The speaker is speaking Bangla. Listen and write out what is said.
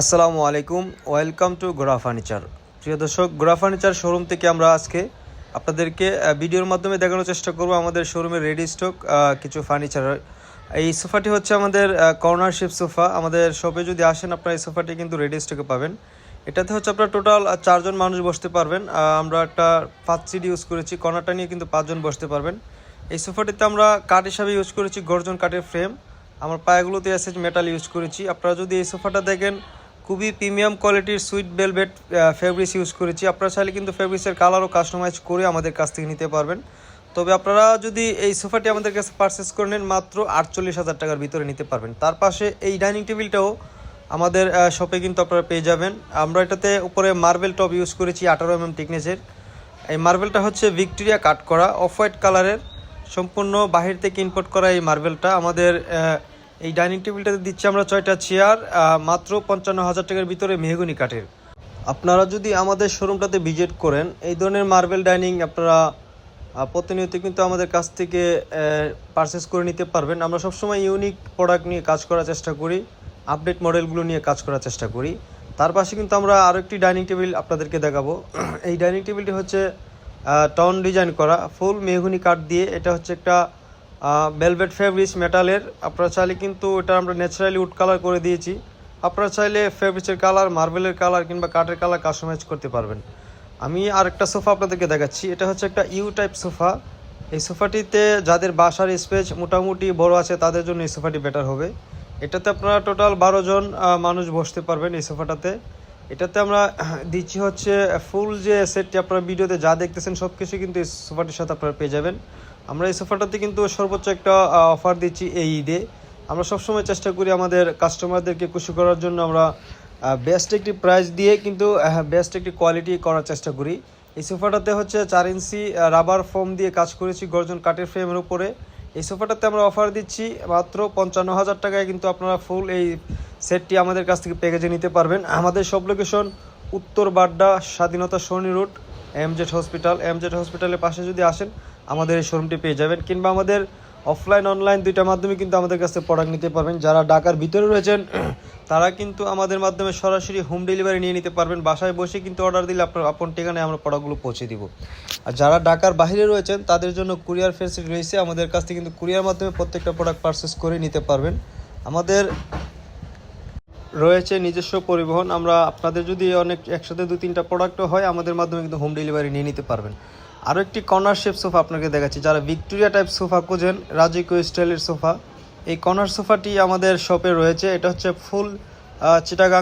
আসসালামু আলাইকুম, ওয়েলকাম টু গোরা ফার্নিচার। প্রিয় দর্শক, গোরা ফার্নিচার শোরুম থেকে আমরা আজকে আপনাদেরকে ভিডিওর মাধ্যমে দেখানোর চেষ্টা করব আমাদের শোরুমের রেডি স্টক কিছু ফার্নিচার। এই সোফাটি হচ্ছে আমাদের কর্নার শেপ সোফা। আমাদের শপে যদি আসেন আপনারা এই সোফাটি কিন্তু রেডি স্টকে পাবেন। এটাতে হচ্ছে আপনার টোটাল 4 জন মানুষ বসতে পারবেন। আমরা একটা 5 সিট ইউজ করেছি, কর্নারটা নিয়ে কিন্তু 5 জন বসতে পারবেন। এই সোফাটিতে আমরা কাঠ হিসাবে ইউজ করেছি গর্জন কাঠের ফ্রেম। আমার পায়াগুলোতে এসে মেটাল ইউজ করেছি। আপনারা যদি এই সোফাটা দেখেন, খুবই প্রিমিয়াম কোয়ালিটির সুইট ভেলভেট ফেব্রিক্স ইউজ করেছি। আপনারা চাইলে কিন্তু ফেব্রিক্সের কালারও কাস্টমাইজ করে আমাদের কাছ থেকে নিতে পারবেন। তবে আপনারা যদি এই সোফাটি আমাদের কাছে পারচেস করে নেন, মাত্র 48,000 টাকার ভিতরে নিতে পারবেন। তার পাশে এই ডাইনিং টেবিলটাও আমাদের শপে কিন্তু আপনারা পেয়ে যাবেন। আমরা এটাতে উপরে মার্বেল টপ ইউজ করেছি 18 mm থিকনেসের। এই মার্বেলটা হচ্ছে ভিক্টোরিয়া কাট করা অফ হোয়াইট কালারের, সম্পূর্ণ বাহির থেকে ইম্পোর্ট করা এই মার্বেলটা। আমাদের এই ডাইনিং টেবিলটাতে দিচ্ছি আমরা 6টা চেয়ার, মাত্র 55,000 টাকার ভিতরে মেহগনি কাঠের। আপনারা যদি আমাদের শোরুমটাতে ভিজিট করেন, এই ধরনের মার্বেল ডাইনিং আপনারা প্রতিনিয়ত কিন্তু আমাদের কাছ থেকে পারচেস করে নিতে পারবেন। আমরা সবসময় ইউনিক প্রোডাক্ট নিয়ে কাজ করার চেষ্টা করি, আপডেট মডেলগুলো নিয়ে কাজ করার চেষ্টা করি। তার পাশে কিন্তু আমরা আরও একটি ডাইনিং টেবিল আপনাদেরকে দেখাবো। এই ডাইনিং টেবিলটি হচ্ছে টাউন ডিজাইন করা ফুল মেহগনি কাঠ দিয়ে। এটা হচ্ছে একটা ভেলভেট ফেব্রিক্স মেটালের। আপনারা চাইলে কিন্তু এটা আমরা ন্যাচারালি উড কালার করে দিয়েছি। আপনারা চাইলে ফেব্রিক্সের কালার, মার্বেলের কালার কিংবা কাঠের কালার কাস্টমাইজ করতে পারবেন। আমি আরেকটা সোফা আপনাদেরকে দেখাচ্ছি। এটা হচ্ছে একটা ইউ টাইপ সোফা। এই সোফাটিতে যাদের বাসার স্পেস মোটামুটি বড় আছে তাদের জন্য এই সোফাটি বেটার হবে। এটাতে আপনারা টোটাল 12 জন মানুষ বসতে পারবেন এই সোফাটাতে। এটাতে আমরা দিচ্ছি হচ্ছে ফুল যে সেটটি আপনারা ভিডিওতে যা দেখতেছেন সব কিছু কিন্তু এই সোফাটির সাথে আপনারা পেয়ে যাবেন। আমরা এই সোফাটাতে কিন্তু সর্বোচ্চ একটা অফার দিচ্ছি এই ঈদে। আমরা সবসময় চেষ্টা করি আমাদের কাস্টমারদেরকে খুশি করার জন্য। আমরা বেস্ট একটি প্রাইস দিয়ে কিন্তু বেস্ট একটি কোয়ালিটি করার চেষ্টা করি। এই সোফাটাতে হচ্ছে 4 ইঞ্চি রাবার ফোম দিয়ে কাজ করেছি গর্জন কাঠের ফ্রেমের উপরে। এই সোফাটাতে আমরা অফার দিচ্ছি মাত্র 55,000 টাকায় কিন্তু আপনারা ফুল এই সেটটি আমাদের কাছ থেকে প্যাকেজে নিতে পারবেন। আমাদের সব লোকেশন উত্তর বাড্ডা, স্বাধীনতা সরণি রোড, এমজেড হসপিটালের পাশে যদি আসেন আমাদের এই শোরুমটি পেয়ে যাবেন। কিংবা আমাদের অফলাইন অনলাইন দুইটার মাধ্যমে কিন্তু আমাদের কাছে প্রোডাক্ট নিতে পারবেন। যারা ঢাকার ভিতরে রয়েছেন তারা কিন্তু আমাদের মাধ্যমে সরাসরি হোম ডেলিভারি নিয়ে নিতে পারবেন। বাসায় বসে কিন্তু অর্ডার দিলে আপনার আপন ঠিকানায় আমরা প্রোডাক্টগুলো পৌঁছে দিব। আর যারা ঢাকার বাইরে রয়েছেন তাদের জন্য কুরিয়ার ফেসিলিটি রয়েছে। আমাদের কাছ থেকে কিন্তু কুরিয়ার মাধ্যমে প্রত্যেকটা প্রোডাক্ট পারচেস করে নিতে পারবেন। আমাদের রয়েছে নিজস্ব পরিবহন। আমরা আপনাদের যদি অনেক একসাথে 2-3টা প্রোডাক্টও হয় আমাদের মাধ্যমে কিন্তু হোম ডেলিভারি নিয়ে নিতে পারবেন। আরও একটি কর্নার শেপ সোফা আপনাকে দেখাচ্ছি। যারা ভিক্টোরিয়া টাইপ সোফা খোঁজেন, রাজকীয় স্টাইলের সোফা, এই কর্নার সোফাটি আমাদের শপে রয়েছে। এটা হচ্ছে ফুল চিটাগাং